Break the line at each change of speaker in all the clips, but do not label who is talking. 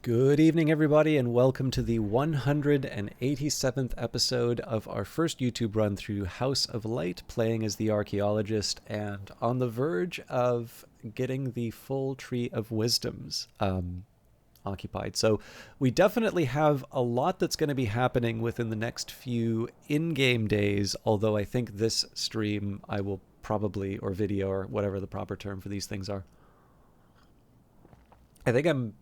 Good evening, everybody, and welcome to the 187th episode of our first YouTube run through House of Light, playing as the archaeologist and on the verge of getting the full Tree of Wisdoms occupied. So we definitely have a lot that's going to be happening within the next few in-game days, although I think this stream I will probably, or video, or whatever the proper term for these things are, I think I'm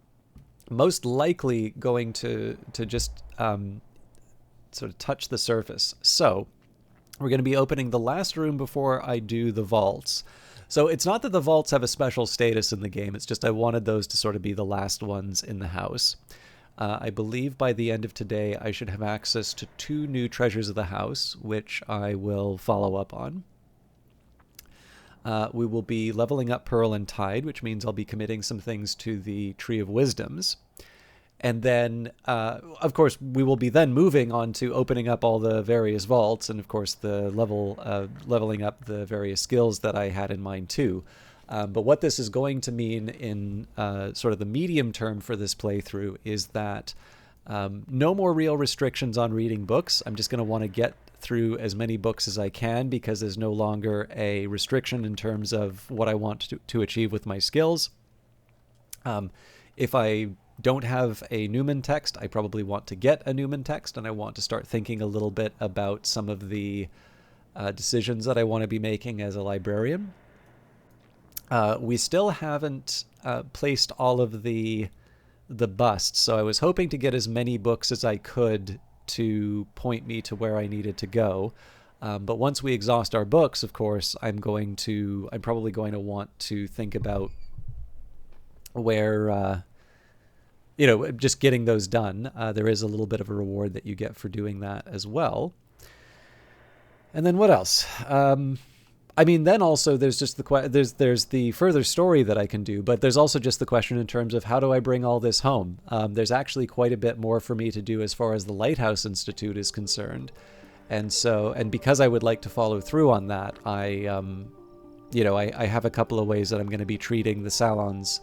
most likely going to just sort of touch the surface. So we're going to be opening the last room before I do the vaults. So it's not that the vaults have a special status in the game, it's just I wanted those to sort of be the last ones in the house. I believe by the end of today I should have access to 2 new treasures of the house, which I will follow up on. We will be leveling up Pearl and Tide, which means I'll be committing some things to the Tree of Wisdoms. And then, of course, we will be then moving on to opening up all the various vaults and, of course, the leveling up the various skills that I had in mind, too. But what this is going to mean in sort of the medium term for this playthrough is that no more real restrictions on reading books. I'm just going to want to get through as many books as I can because there's no longer a restriction in terms of what I want to achieve with my skills. If I don't have a Newman text, I probably want to get a Newman text, and I want to start thinking a little bit about some of the decisions that I want to be making as a librarian. We still haven't placed all of the busts, so I was hoping to get as many books as I could to point me to where I needed to go. But once we exhaust our books, of course, I'm probably going to want to think about where, just getting those done. There is a little bit of a reward that you get for doing that as well. And then what else? Then also there's just there's the further story that I can do, but there's also just the question in terms of how do I bring all this home? There's actually quite a bit more for me to do as far as the Lighthouse Institute is concerned. And because I would like to follow through on that, I have a couple of ways that I'm going to be treating the salons,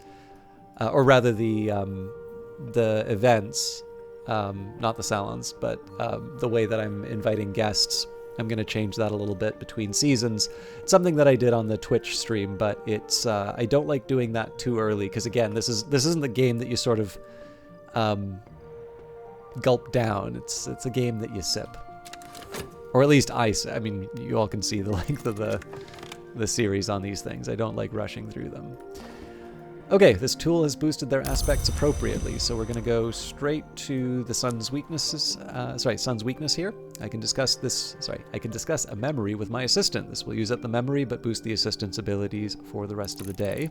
or rather the events, not the salons, but the way that I'm inviting guests. I'm going to change that a little bit between seasons. It's something that I did on the Twitch stream, but it's I don't like doing that too early because, again, this isn't the game that you sort of gulp down. It's a game that you sip, or at least I mean, you all can see the length of the series on these things. I don't like rushing through them. Okay, this tool has boosted their aspects appropriately, so we're going to go straight to the sun's weakness here. I can discuss a memory with my assistant. This will use up the memory, but boost the assistant's abilities for the rest of the day.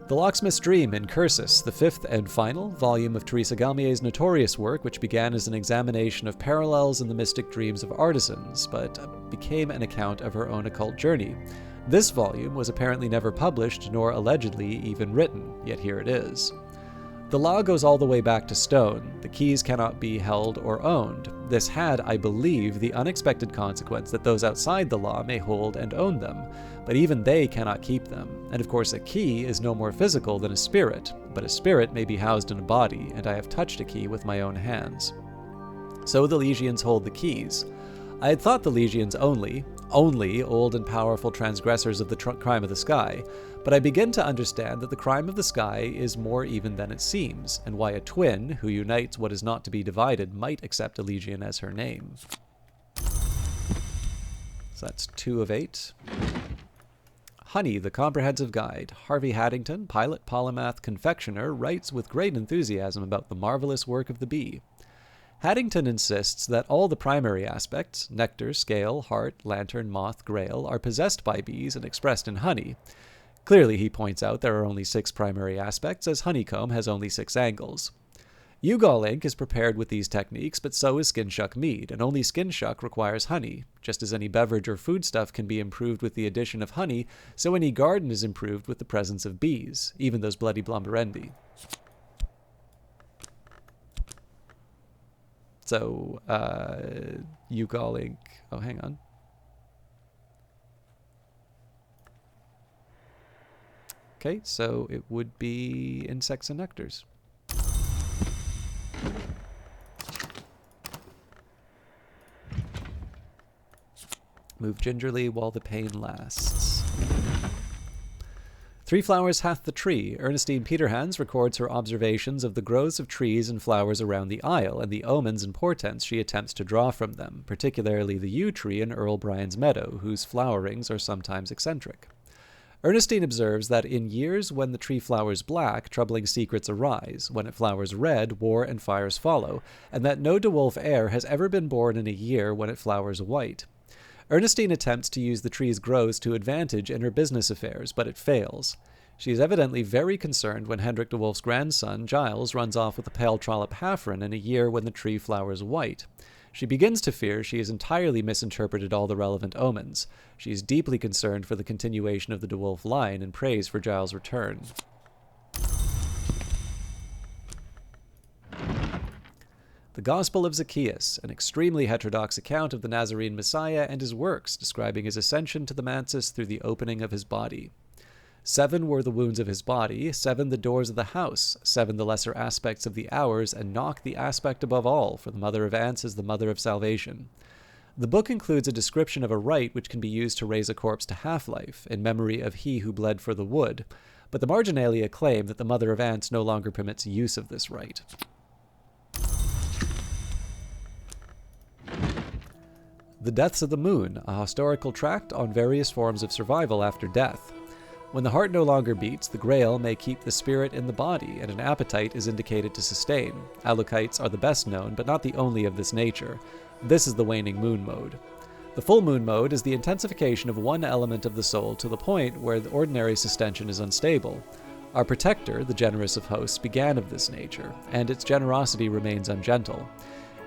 The Locksmith's Dream in Cursus, the 5th and final volume of Teresa Galmier's notorious work, which began as an examination of parallels in the mystic dreams of artisans, but became an account of her own occult journey. This volume was apparently never published, nor allegedly even written, yet here it is. The law goes all the way back to stone. The keys cannot be held or owned. This had, I believe, the unexpected consequence that those outside the law may hold and own them, but even they cannot keep them. And of course a key is no more physical than a spirit, but a spirit may be housed in a body, and I have touched a key with my own hands. So the Legions hold the keys. I had thought the Legions only old and powerful transgressors of the crime of the sky, but I begin to understand that the crime of the sky is more even than it seems, and why a twin, who unites what is not to be divided, might accept a Legion as her name. So that's 2 of 8. Honey, the Comprehensive Guide. Harvey Haddington, pilot, polymath, confectioner, writes with great enthusiasm about the marvelous work of the bee. Haddington insists that all the primary aspects, nectar, scale, heart, lantern, moth, grail, are possessed by bees and expressed in honey. Clearly, he points out, there are only 6 primary aspects, as honeycomb has only 6 angles. Ugol ink is prepared with these techniques, but so is Skinshuck mead, and only Skinshuck requires honey. Just as any beverage or foodstuff can be improved with the addition of honey, so any garden is improved with the presence of bees, even those bloody blumberendi. So, Ugol ink. Oh, hang on. Okay, so it would be insects and nectars. Move gingerly while the pain lasts. 3 flowers hath the tree. Ernestine Peterhans records her observations of the growths of trees and flowers around the isle, and the omens and portents she attempts to draw from them, particularly the yew tree in Earl Brian's meadow, whose flowerings are sometimes eccentric. Ernestine observes that in years when the tree flowers black, troubling secrets arise. When it flowers red, war and fires follow, and that no DeWolf heir has ever been born in a year when it flowers white. Ernestine attempts to use the tree's growth to advantage in her business affairs, but it fails. She is evidently very concerned when Hendrik de Wolf's grandson, Giles, runs off with a pale trollop Haffren in a year when the tree flowers white. She begins to fear she has entirely misinterpreted all the relevant omens. She is deeply concerned for the continuation of the de Wolf line and prays for Giles' return. The Gospel of Zacchaeus, an extremely heterodox account of the Nazarene Messiah and his works, describing his ascension to the mansus through the opening of his body. 7 were the wounds of his body, 7 the doors of the house, 7 the lesser aspects of the hours, and knock the aspect above all, for the mother of ants is the mother of salvation. The book includes a description of a rite which can be used to raise a corpse to half-life, in memory of he who bled for the wood, but the marginalia claim that the mother of ants no longer permits use of this rite. The Deaths of the Moon, a historical tract on various forms of survival after death. When the heart no longer beats, the Grail may keep the spirit in the body, and an appetite is indicated to sustain. Alukites are the best known, but not the only of this nature. This is the waning moon mode. The full moon mode is the intensification of one element of the soul to the point where the ordinary sustention is unstable. Our protector, the generous of hosts, began of this nature, and its generosity remains ungentle.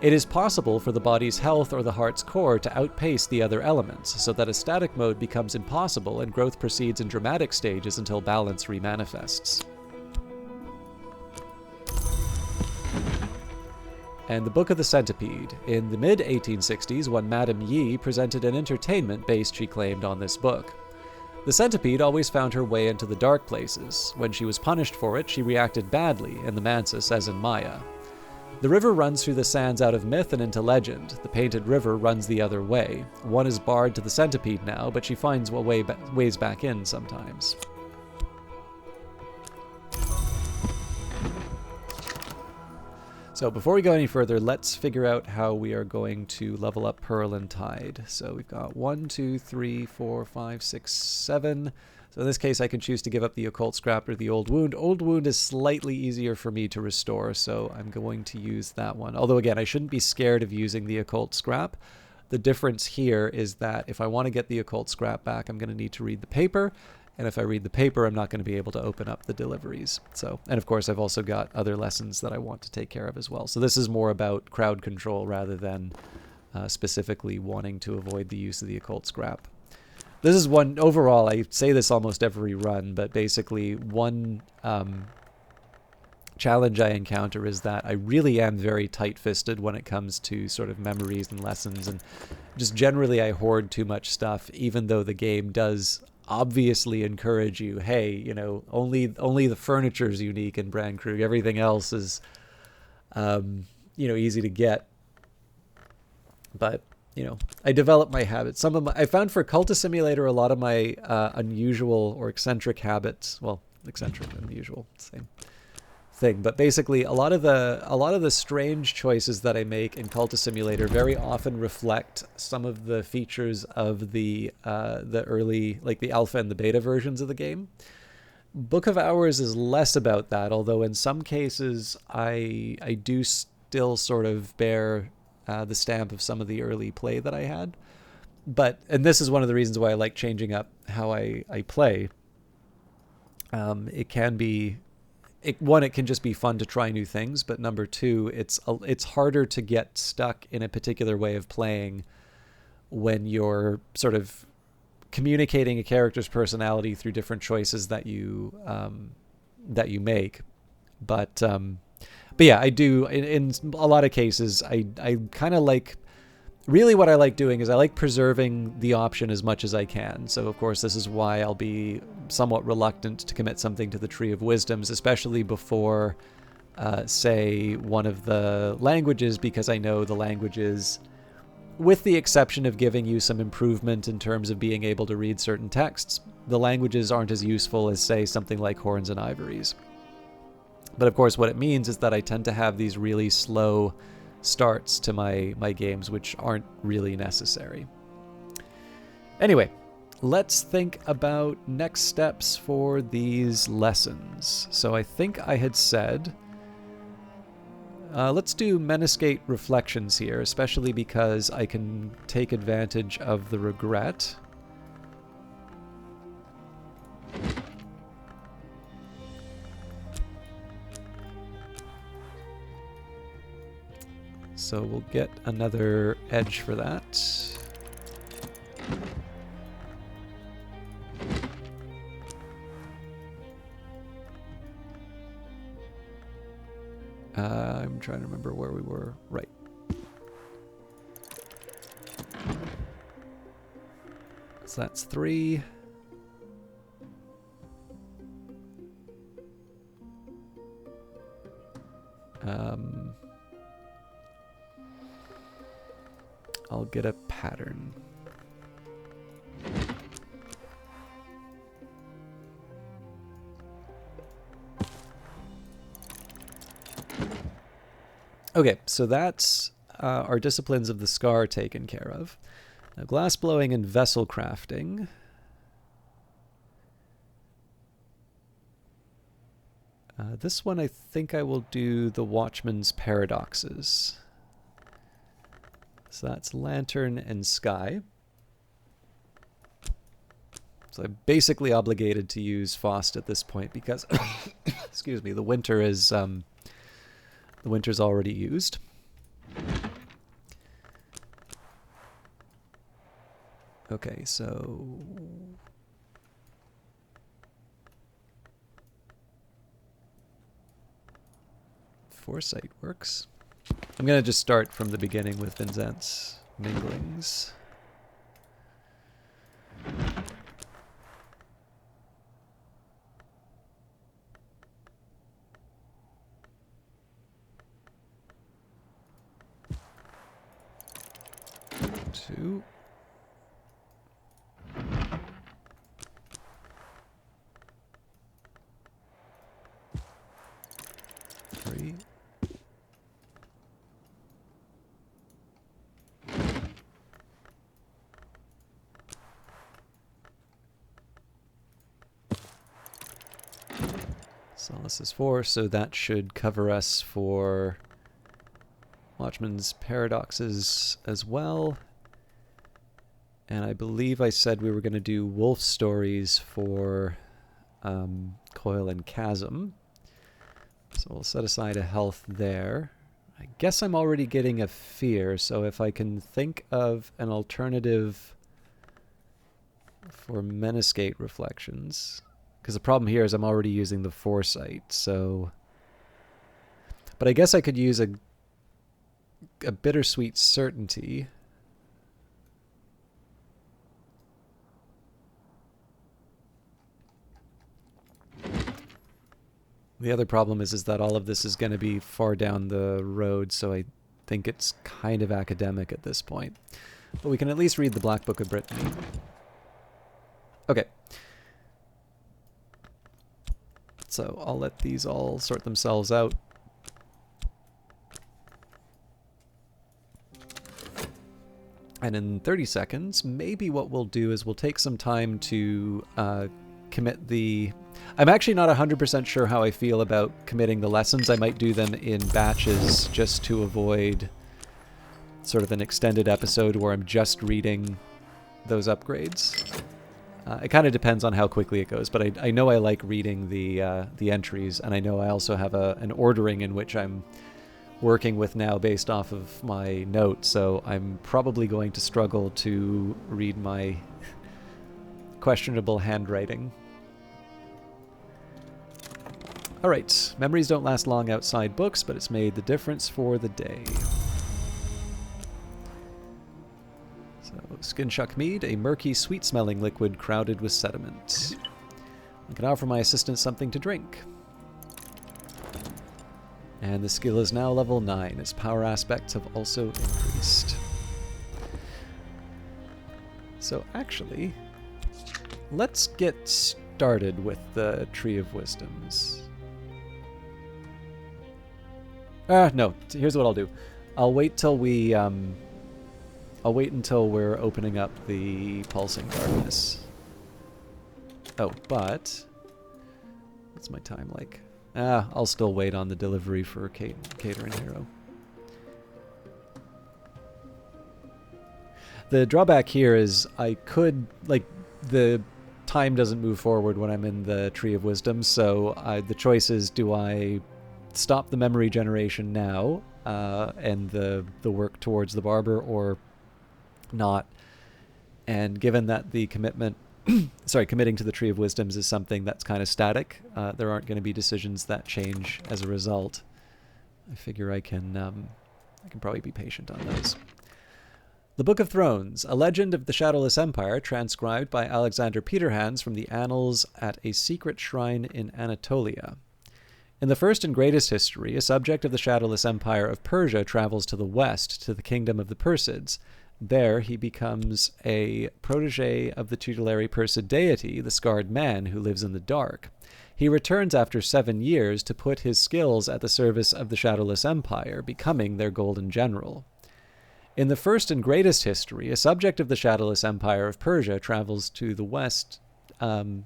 It is possible for the body's health or the heart's core to outpace the other elements, so that a static mode becomes impossible and growth proceeds in dramatic stages until balance remanifests. And the Book of the Centipede. In the mid-1860s, one Madame Yee presented an entertainment based, she claimed, on this book. The centipede always found her way into the dark places. When she was punished for it, she reacted badly, in the Mansus as in Maya. The river runs through the sands out of myth and into legend. The painted river runs the other way. One is barred to the centipede now, but she finds ways back in sometimes. So before we go any further, let's figure out how we are going to level up Pearl and Tide. So we've got 1, 2, 3, 4, 5, 6, 7. So in this case, I can choose to give up the Occult Scrap or the Old Wound. Old Wound is slightly easier for me to restore, so I'm going to use that one. Although, again, I shouldn't be scared of using the Occult Scrap. The difference here is that if I want to get the Occult Scrap back, I'm going to need to read the paper. And if I read the paper, I'm not going to be able to open up the deliveries. So, and of course, I've also got other lessons that I want to take care of as well. So this is more about crowd control rather than specifically wanting to avoid the use of the Occult Scrap. This is one, overall, I say this almost every run, but basically one challenge I encounter is that I really am very tight-fisted when it comes to sort of memories and lessons, and just generally I hoard too much stuff, even though the game does obviously encourage you, hey, you know, only the furniture is unique in Brandkrug, everything else is, you know, easy to get. But you know, I developed my habits. I found for Cultist Simulator a lot of my unusual or eccentric habits. Well, eccentric and unusual, same thing. But basically, a lot of the strange choices that I make in Cultist Simulator very often reflect some of the features of the early, like the alpha and the beta versions of the game. Book of Hours is less about that, although in some cases I do still sort of bear the stamp of some of the early play that I had. And this is one of the reasons why I like changing up how I play. It can be, it can just be fun to try new things, but number two, it's harder to get stuck in a particular way of playing when you're sort of communicating a character's personality through different choices that you make. But yeah, I do, in a lot of cases, I kind of like, really what I like doing is I like preserving the option as much as I can. So, of course, this is why I'll be somewhat reluctant to commit something to the Tree of Wisdoms, especially before, say, one of the languages, because I know the languages with the exception of giving you some improvement in terms of being able to read certain texts, the languages aren't as useful as, say, something like Horns and Ivories. But of course, what it means is that I tend to have these really slow starts to my games, which aren't really necessary. Anyway, let's think about next steps for these lessons. So I think I had said, let's do Meniscate Reflections here, especially because I can take advantage of the regret. So we'll get another edge for that. I'm trying to remember where we were. Right. So that's 3. I'll get a pattern. Okay, so that's our disciplines of the scar taken care of. Now, glass blowing and vessel crafting. This one I think I will do the Watchman's Paradoxes. So that's Lantern and Sky. So I'm basically obligated to use Faust at this point because, excuse me, the winter is the winter's already used. Okay, so Foresight works. I'm going to just start from the beginning with Vincennes Minglings. Two. Three. Solace is 4, so that should cover us for Watchman's Paradoxes as well. And I believe I said we were going to do wolf stories for Coil and Chasm. So we'll set aside a health there. I guess I'm already getting a fear, so if I can think of an alternative for Meniscate Reflections. Because the problem here is I'm already using the Foresight, so... But I guess I could use a Bittersweet Certainty. The other problem is that all of this is going to be far down the road, so I think it's kind of academic at this point. But we can at least read the Black Book of Brittany. Okay. So I'll let these all sort themselves out. And in 30 seconds, maybe what we'll do is we'll take some time to commit the... I'm actually not 100% sure how I feel about committing the lessons. I might do them in batches just to avoid sort of an extended episode where I'm just reading those upgrades. It kind of depends on how quickly it goes, but I know I like reading the entries, and I know I also have an ordering in which I'm working with now based off of my notes, so I'm probably going to struggle to read my questionable handwriting. Alright, memories don't last long outside books, but it's made the difference for the day. So, Skin-Shuck Mead, a murky, sweet-smelling liquid crowded with sediment. I can offer my assistant something to drink. And the skill is now level 9. Its power aspects have also increased. So actually, let's get started with the Tree of Wisdoms. No, here's what I'll do. I'll wait till we, I'll wait until we're opening up the Pulsing Darkness. Oh, but what's my time like? I'll still wait on the delivery for Catering Hero. The drawback here is I could, like, the time doesn't move forward when I'm in the Tree of Wisdom, so the choice is, do I stop the memory generation now and the work towards the barber, or not? And given that the commitment committing to the Tree of Wisdoms is something that's kind of static, there aren't going to be decisions that change as a result. I figure I can probably be patient on those. The Book of Thrones, a legend of the Shadowless Empire, transcribed by Alexander Peterhans from the Annals at a Secret Shrine in Anatolia. In the first and greatest history, a subject of the Shadowless Empire of Persia travels to the west, to the kingdom of the Persids. There, he becomes a protege of the tutelary Persid deity, the Scarred Man, who lives in the dark. He returns after 7 years to put his skills at the service of the Shadowless Empire, becoming their golden general. In the first and greatest history, a subject of the Shadowless Empire of Persia travels to the west... Let's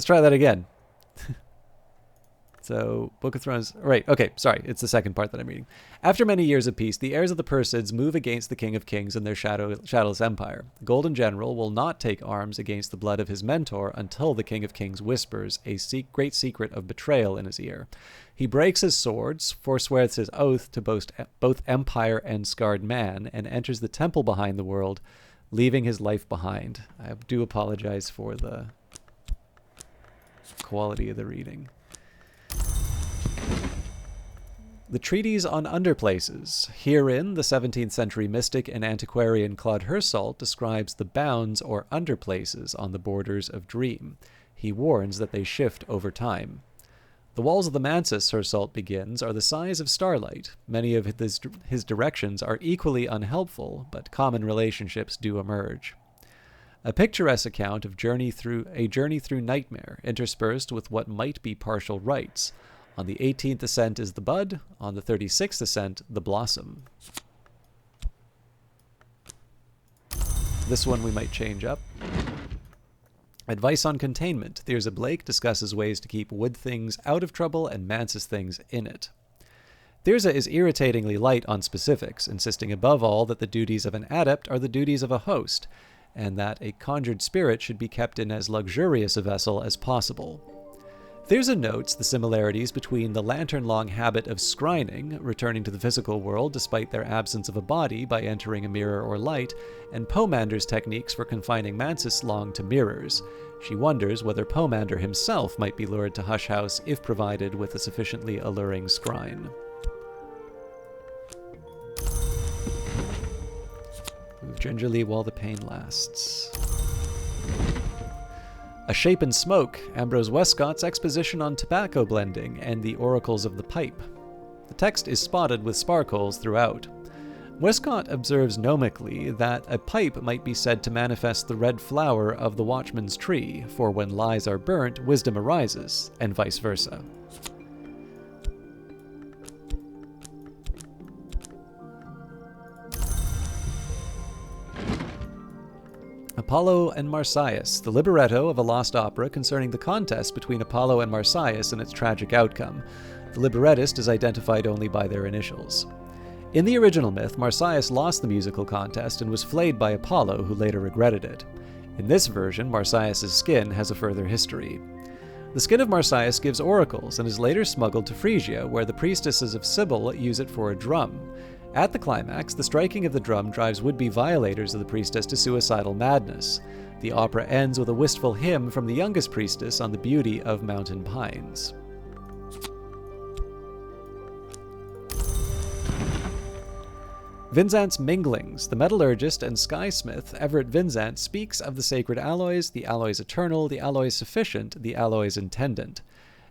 try that again. So, Book of Thrones... Right, okay, sorry, it's the second part that I'm reading. After many years of peace, the heirs of the Persids move against the King of Kings and their Shadowless Empire. The Golden General will not take arms against the blood of his mentor until the King of Kings whispers a great secret of betrayal in his ear. He breaks his swords, forswears his oath to both Empire and Scarred Man, and enters the temple behind the world, leaving his life behind. I do apologize for the quality of the reading. The Treatise on Underplaces. Herein, the 17th century mystic and antiquarian Claude Hersault describes the bounds or underplaces on the borders of dream. He warns that they shift over time. The walls of the mansis, Hersault begins, are the size of starlight. Many of his directions are equally unhelpful, but common relationships do emerge. A picturesque account of journey through nightmare, interspersed with what might be partial rites. On the 18th ascent is the bud, on the 36th ascent, the blossom. This one we might change up. Advice on containment. Thirza Blake discusses ways to keep wood things out of trouble and mansis things in it. Thirza is irritatingly light on specifics, insisting above all that the duties of an adept are the duties of a host, and that a conjured spirit should be kept in as luxurious a vessel as possible. Thirza notes the similarities between the lantern-long habit of scrying, returning to the physical world despite their absence of a body by entering a mirror or light, and Pomander's techniques for confining Mansis Long to mirrors. She wonders whether Pomander himself might be lured to Hush House if provided with a sufficiently alluring scrying. Move gingerly while the pain lasts. A Shape in Smoke, Ambrose Westcott's exposition on tobacco blending and the oracles of the pipe. The text is spotted with sparkles throughout. Westcott observes gnomically that a pipe might be said to manifest the red flower of the watchman's tree, for when lies are burnt, wisdom arises, and vice versa. Apollo and Marsyas, the libretto of a lost opera concerning the contest between Apollo and Marsyas and its tragic outcome. The librettist is identified only by their initials. In the original myth, Marsyas lost the musical contest and was flayed by Apollo, who later regretted it. In this version, Marsyas' skin has a further history. The skin of Marsyas gives oracles and is later smuggled to Phrygia, where the priestesses of Cybele use it for a drum. At the climax, the striking of the drum drives would-be violators of the priestess to suicidal madness. The opera ends with a wistful hymn from the youngest priestess on the beauty of mountain pines. Vinzant's Minglings. The metallurgist and skysmith Everett Vinzant speaks of the sacred alloys, the alloys eternal, the alloys sufficient, the alloys intendant.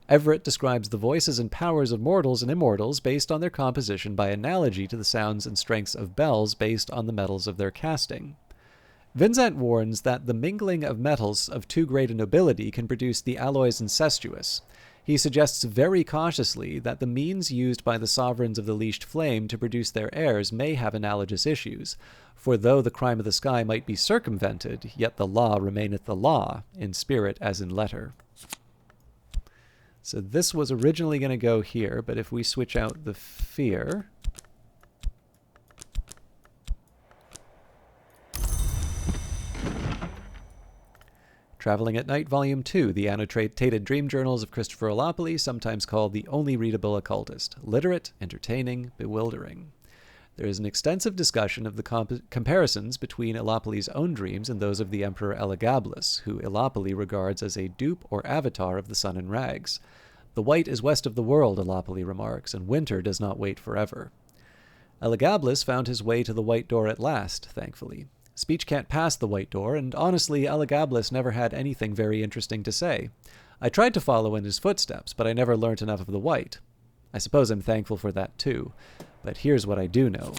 Everett describes the voices and powers of mortals and immortals based on their composition by analogy to the sounds and strengths of bells based on the metals of their casting. Vincent warns that the mingling of metals of too great a nobility can produce the alloys incestuous. He suggests very cautiously that the means used by the sovereigns of the leashed flame to produce their heirs may have analogous issues, for though the crime of the sky might be circumvented, yet the law remaineth the law, in spirit as in letter. So this was originally going to go here, but if we switch out the fear... Traveling at Night, Volume 2, The Annotated Dream Journals of Christopher Olopoli, sometimes called the only readable occultist. Literate, entertaining, bewildering. There is an extensive discussion of the comparisons between Olopoli's own dreams and those of the Emperor Elagabalus, who Olopoli regards as a dupe or avatar of the sun in rags. The white is west of the world, Olopoli remarks, and winter does not wait forever. Elagabalus found his way to the White Door at last, thankfully. Speech can't pass the White Door, and honestly, Elagabalus never had anything very interesting to say. I tried to follow in his footsteps, but I never learnt enough of the White. I suppose I'm thankful for that too, but here's what I do know.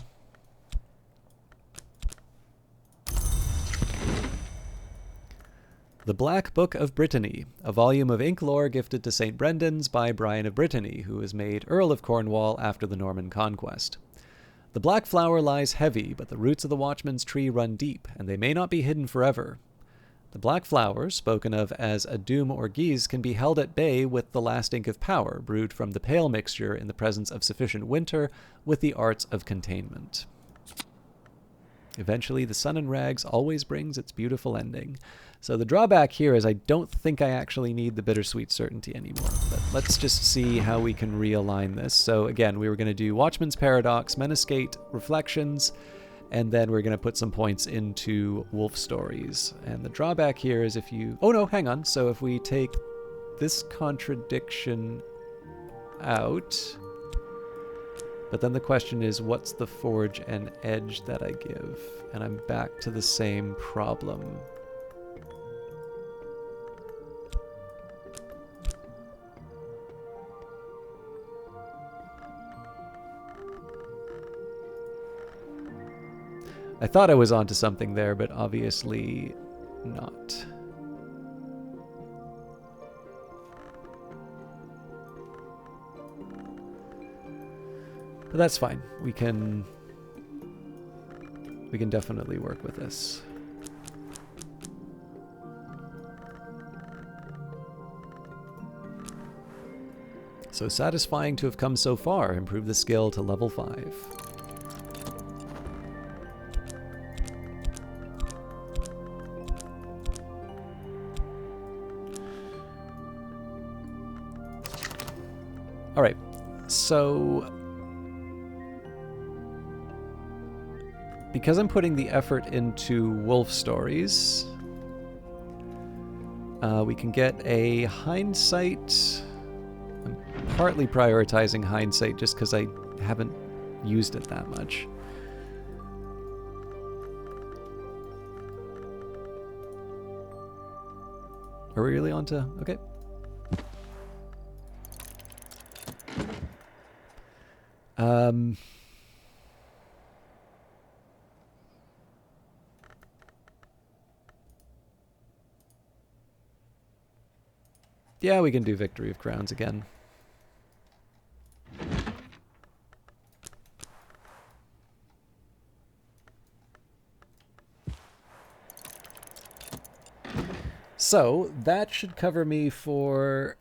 The Black Book of Brittany, a volume of ink lore gifted to St. Brendan's by Brian of Brittany, who was made Earl of Cornwall after the Norman conquest. The black flower lies heavy, but the roots of the watchman's tree run deep, and they may not be hidden forever. The black flower, spoken of as a doom or guise, can be held at bay with the last ink of power, brewed from the pale mixture in the presence of sufficient winter with the arts of containment. Eventually, the sun in rags always brings its beautiful ending. So the drawback here is I don't think I actually need the bittersweet certainty anymore. But let's just see how we can realign this. So again, we were going to do Watchman's Paradox, Menascate, Reflections, and then we're going to put some points into Wolf Stories. And the drawback here is if you... Oh no, hang on. So if we take this contradiction out... But then the question is, what's the forge and edge that I give? And I'm back to the same problem. I thought I was onto something there, but obviously not. But that's fine. We can definitely work with this. So satisfying to have come so far. Improve the skill to level 5. All right. So because I'm putting the effort into Wolf Stories, we can get a hindsight. I'm partly prioritizing hindsight just because I haven't used it that much. Are we really on to... Okay. Yeah, we can do Victory of Crowns again. So, that should cover me for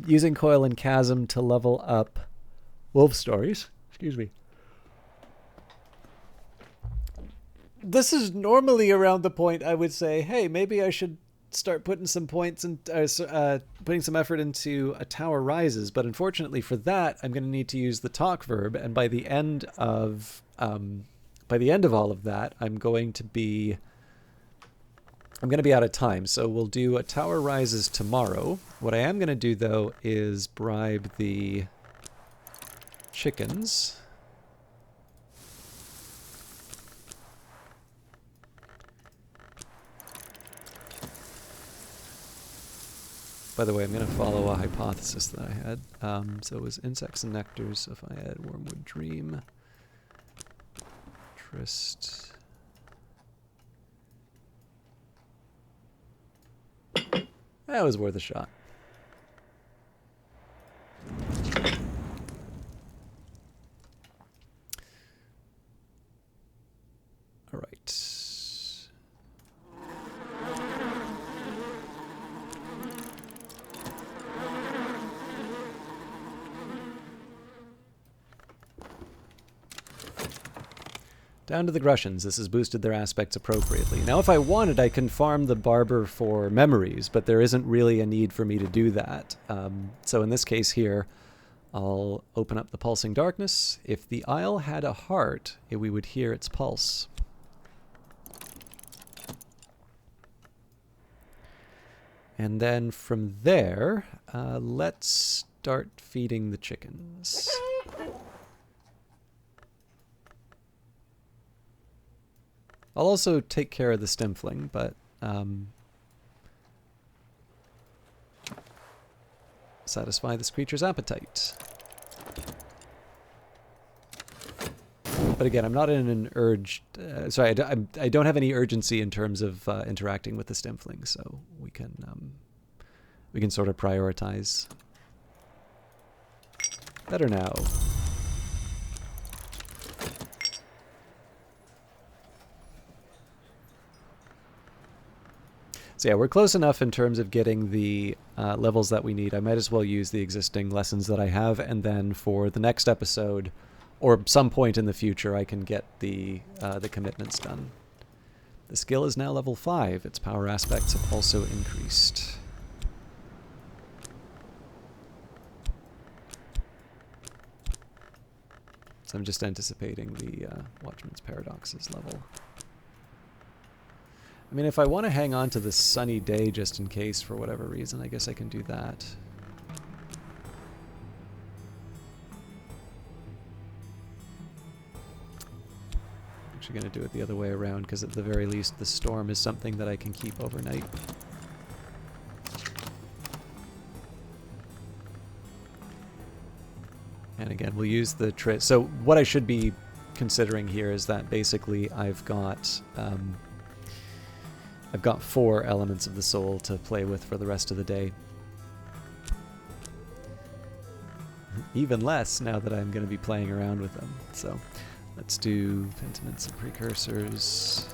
using Coil and Chasm to level up Wolf Stories. Excuse me. This is normally around the point I would say, hey, maybe I should start putting some points and putting some effort into A Tower Rises, but unfortunately for that, I'm going to need to use the talk verb, and by the end of all of that, I'm going to be out of time. So we'll do A Tower Rises tomorrow. What I am going to do though is bribe the chickens. By the way, I'm going to follow a hypothesis that I had. So it was insects and nectars. So if I add Wormwood Dream, Trist. That was worth a shot. All right. Down to the Grussians. This has boosted their aspects appropriately. Now, if I wanted, I can farm the Barber for memories, but there isn't really a need for me to do that. So in this case here, I'll open up the Pulsing Darkness. If the Isle had a heart, we would hear its pulse. And then from there, let's start feeding the chickens. I'll also take care of the Stimfling, but satisfy this creature's appetite. But again, I'm not in an urge. Sorry, I don't have any urgency in terms of interacting with the Stimfling, so we can sort of prioritize. Better now. So yeah, we're close enough in terms of getting the levels that we need. I might as well use the existing lessons that I have, and then for the next episode, or some point in the future, I can get the commitments done. The skill is now level 5. Its power aspects have also increased. So I'm just anticipating the Watchman's Paradox's level. I mean, if I want to hang on to the sunny day just in case for whatever reason, I guess I can do that. I'm actually going to do it the other way around because at the very least the storm is something that I can keep overnight. And again, we'll use the so what I should be considering here is that basically I've got 4 elements of the soul to play with for the rest of the day. Even less now that I'm going to be playing around with them. So let's do Pentiments and Precursors.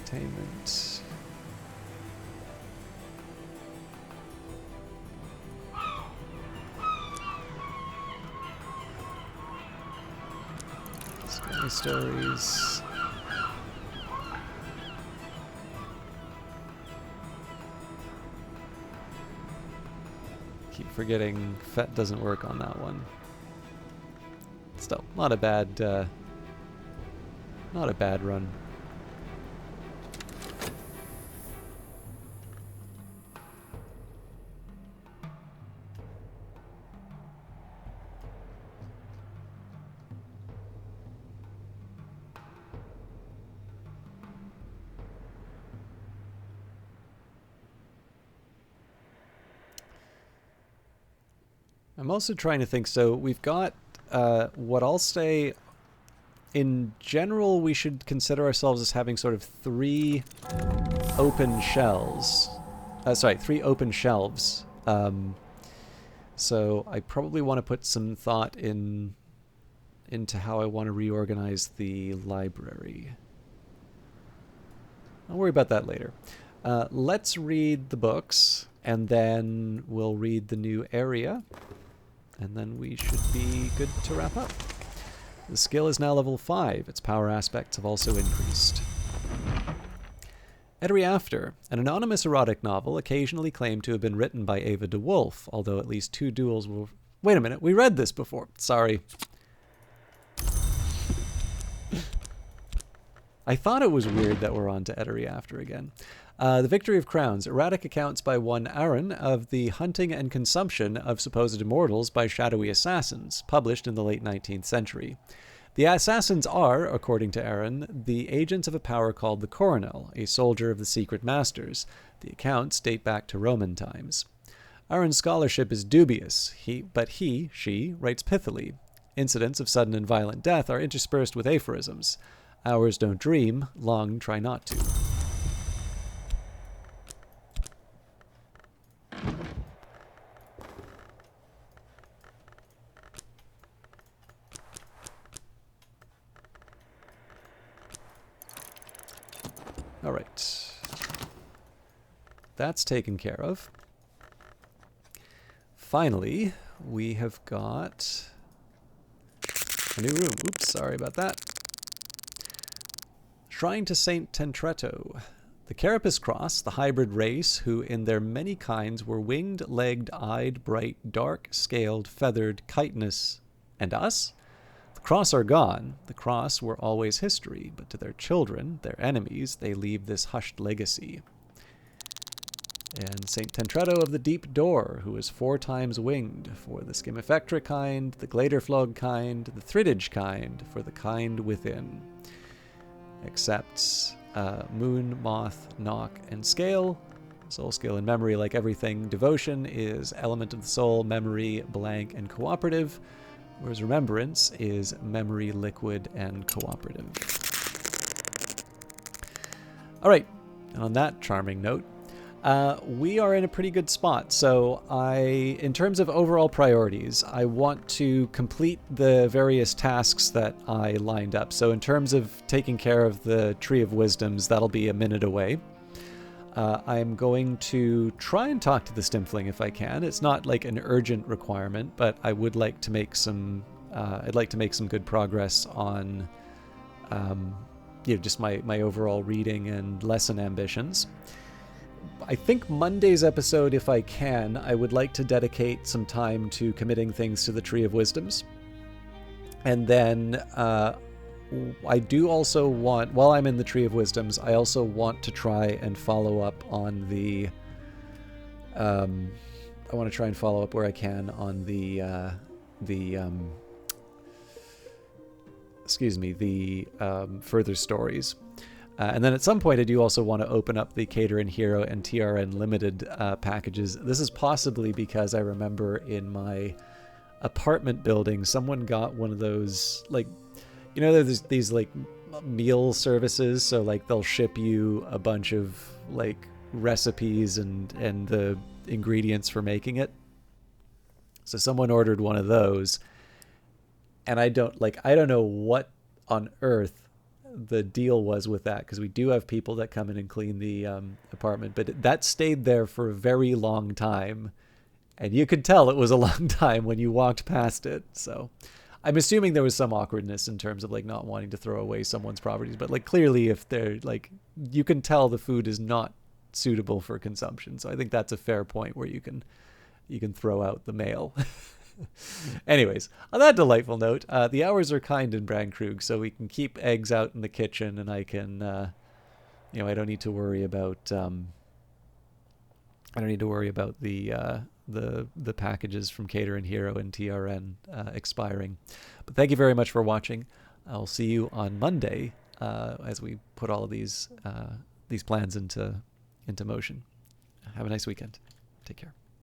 Containment. Scary Stories. Keep forgetting FET doesn't work on that one. Still, not a bad run. I'm also trying to think, so we've got what I'll say, in general, we should consider ourselves as having sort of 3 open shells. 3 open shelves. So I probably want to put some thought into how I want to reorganize the library. I'll worry about that later. Let's read the books, and then we'll read the new area. And then we should be good to wrap up. The skill is now level 5. Its power aspects have also increased. Ettery After, an anonymous erotic novel occasionally claimed to have been written by Ava de Wolf, although at least 2 duels were... Wait a minute, we read this before. Sorry. I thought it was weird that we're on to Ettery After again. The Victory of Crowns, erratic accounts by one Aaron of the hunting and consumption of supposed immortals by shadowy assassins, published in the late 19th century. The assassins are, according to Aaron, the agents of a power called the Coronel, a soldier of the secret masters. The accounts date back to Roman times. Aaron's scholarship is dubious, but she, writes pithily. Incidents of sudden and violent death are interspersed with aphorisms. Ours don't dream, long try not to. All right. That's taken care of. Finally, we have got a new room. Oops, sorry about that. Shrine to Saint Tentretto. The Carapace Cross, the hybrid race who in their many kinds were winged, legged, eyed, bright, dark, scaled, feathered, chitinous, and us? The cross are gone. The cross were always history, but to their children, their enemies, they leave this hushed legacy. And Saint Tentretto of the Deep Door, who is 4 times winged, for the Schimifectra kind, the Gladerflog kind, the Thriddage kind, for the kind within. Accepts Moon, Moth, Knock, and Scale. Soul, Skill, and Memory, like everything. Devotion is Element of the Soul, Memory, Blank, and Cooperative. Whereas Remembrance is Memory, Liquid, and Cooperative. All right, on that charming note, we are in a pretty good spot. So in terms of overall priorities, I want to complete the various tasks that I lined up. So in terms of taking care of the Tree of Wisdoms, that'll be a minute away. I'm going to try and talk to the Stimfling if I can. It's not like an urgent requirement, but I would like to make some. I'd like to make some good progress on, just my overall reading and lesson ambitions. I think Monday's episode, if I can, I would like to dedicate some time to committing things to the Tree of Wisdoms, and then I do also want, while I'm in the Tree of Wisdoms, I also want to try and follow up on the, I want to try and follow up where I can on the further stories. And then at some point, I do also want to open up the Caterin Hero and TRN Limited packages. This is possibly because I remember in my apartment building, someone got one of those, like, there's these like meal services, so like they'll ship you a bunch of like recipes and the ingredients for making it. So someone ordered one of those, and I don't know what on earth the deal was with that, because we do have people that come in and clean the apartment, but that stayed there for a very long time, and you could tell it was a long time when you walked past it. So I'm assuming there was some awkwardness in terms of like not wanting to throw away someone's properties, but like clearly if they're like, you can tell the food is not suitable for consumption. So I think that's a fair point where you can throw out the mail. Anyways, on that delightful note, the hours are kind in Brandkrug, so we can keep eggs out in the kitchen, and I can, I don't need to worry about, the packages from Caterin Hero and TRN expiring. But thank you very much for watching. I'll see you on Monday as we put all of these plans into motion. Have a nice weekend. Take care.